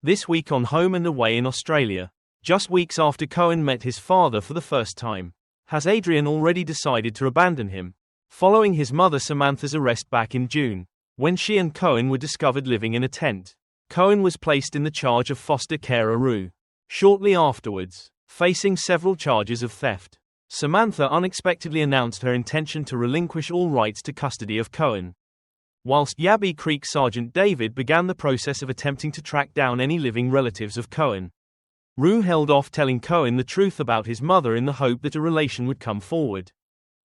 This week on Home and Away in Australia, just weeks after Cohen met his father for the first time, has Adrian already decided to abandon him? Following his mother Samantha's arrest back in June, when she and Cohen were discovered living in a tent, Cohen was placed in the charge of foster carer Rue. Shortly afterwards, facing several charges of theft, Samantha unexpectedly announced her intention to relinquish all rights to custody of Cohen. Whilst Yabby Creek Sergeant David began the process of attempting to track down any living relatives of Cohen, Rue held off telling Cohen the truth about his mother in the hope that a relation would come forward,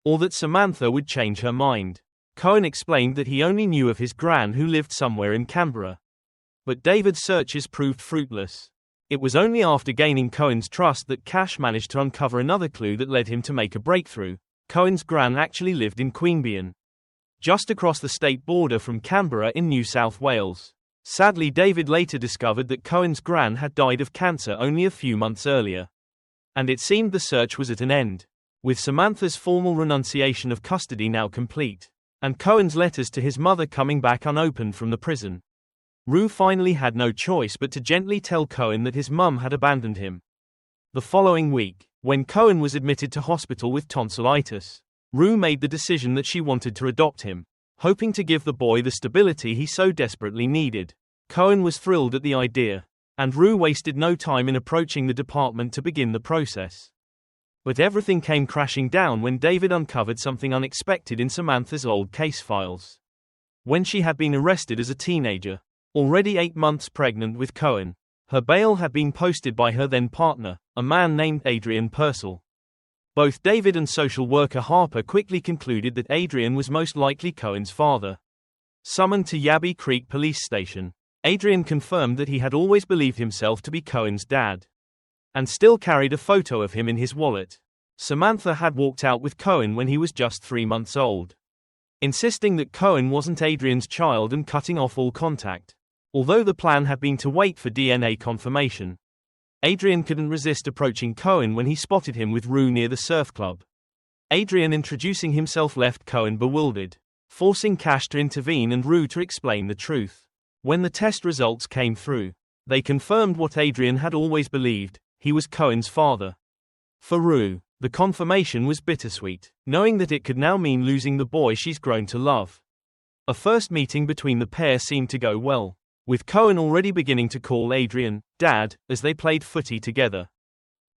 or that Samantha would change her mind. Cohen explained that he only knew of his gran who lived somewhere in Canberra. But David's searches proved fruitless. It was only after gaining Cohen's trust that Cash managed to uncover another clue that led him to make a breakthrough. Cohen's gran actually lived in Queanbeyan, just across the state border from Canberra in New South Wales. Sadly, David later discovered that Cohen's gran had died of cancer only a few months earlier. And it seemed the search was at an end. With Samantha's formal renunciation of custody now complete, and Cohen's letters to his mother coming back unopened from the prison, Rue finally had no choice but to gently tell Cohen that his mum had abandoned him. The following week, when Cohen was admitted to hospital with tonsillitis, Rue made the decision that she wanted to adopt him, hoping to give the boy the stability he so desperately needed. Cohen was thrilled at the idea, and Rue wasted no time in approaching the department to begin the process. But everything came crashing down when David uncovered something unexpected in Samantha's old case files. When she had been arrested as a teenager, already 8 months pregnant with Cohen, her bail had been posted by her then partner, a man named Adrian Purcell. Both David and social worker Harper quickly concluded that Adrian was most likely Cohen's father. Summoned to Yabby Creek Police Station, Adrian confirmed that he had always believed himself to be Cohen's dad, and still carried a photo of him in his wallet. Samantha had walked out with Cohen when he was just 3 months old, insisting that Cohen wasn't Adrian's child and cutting off all contact. Although the plan had been to wait for DNA confirmation, Adrian couldn't resist approaching Cohen when he spotted him with Rue near the surf club. Adrian introducing himself left Cohen bewildered, forcing Cash to intervene and Rue to explain the truth. When the test results came through, they confirmed what Adrian had always believed: he was Cohen's father. For Rue, the confirmation was bittersweet, knowing that it could now mean losing the boy she's grown to love. A first meeting between the pair seemed to go well, with Cohen already beginning to call Adrian Dad as they played footy together.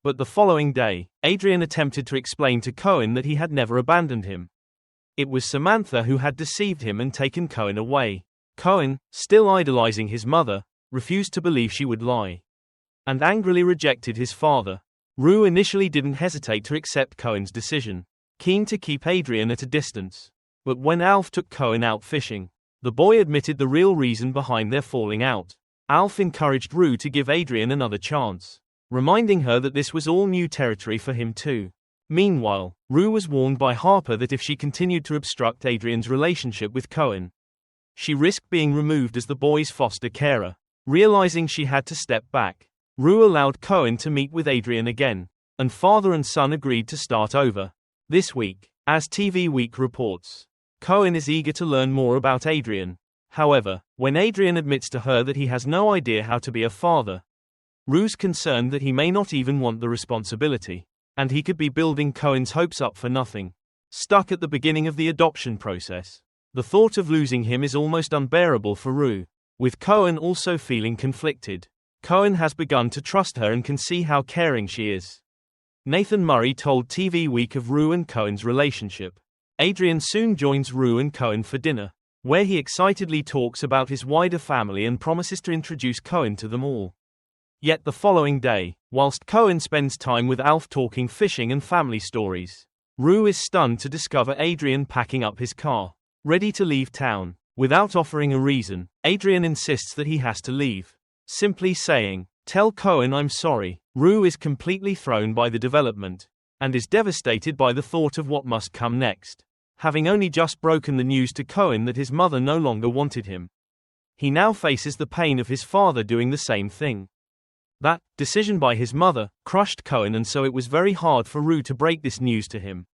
But the following day, Adrian attempted to explain to Cohen that he had never abandoned him. It was Samantha who had deceived him and taken Cohen away. Cohen, still idolizing his mother, refused to believe she would lie, and angrily rejected his father. Rue initially didn't hesitate to accept Cohen's decision, keen to keep Adrian at a distance. But when Alf took Cohen out fishing, the boy admitted the real reason behind their falling out. Alf encouraged Rue to give Adrian another chance, reminding her that this was all new territory for him too. Meanwhile, Rue was warned by Harper that if she continued to obstruct Adrian's relationship with Cohen, she risked being removed as the boy's foster carer. Realizing she had to step back, Rue allowed Cohen to meet with Adrian again, and father and son agreed to start over. This week, as TV Week reports, Cohen is eager to learn more about Adrian. However, when Adrian admits to her that he has no idea how to be a father, Rue's concerned that he may not even want the responsibility, and he could be building Cohen's hopes up for nothing. Stuck at the beginning of the adoption process, the thought of losing him is almost unbearable for Rue. With Cohen also feeling conflicted, Cohen has begun to trust her and can see how caring she is. Nathan Murray told TV Week of Rue and Cohen's relationship. Adrian soon joins Rue and Cohen for dinner, where he excitedly talks about his wider family and promises to introduce Cohen to them all. Yet the following day, whilst Cohen spends time with Alf talking fishing and family stories, Rue is stunned to discover Adrian packing up his car, ready to leave town. Without offering a reason, Adrian insists that he has to leave, simply saying, "Tell Cohen I'm sorry." Rue is completely thrown by the development, and is devastated by the thought of what must come next. Having only just broken the news to Cohen that his mother no longer wanted him, he now faces the pain of his father doing the same thing. That decision by his mother crushed Cohen, and so it was very hard for Rue to break this news to him.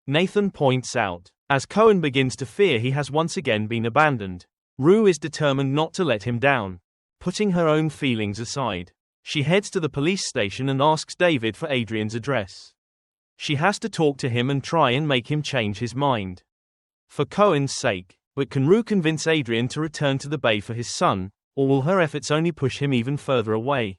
Nathan points out, as Cohen begins to fear he has once again been abandoned, Rue is determined not to let him down. Putting her own feelings aside, she heads to the police station and asks David for Adrian's address. She has to talk to him and try and make him change his mind. For Cohen's sake, but can Rue convince Adrian to return to the bay for his son, or will her efforts only push him even further away?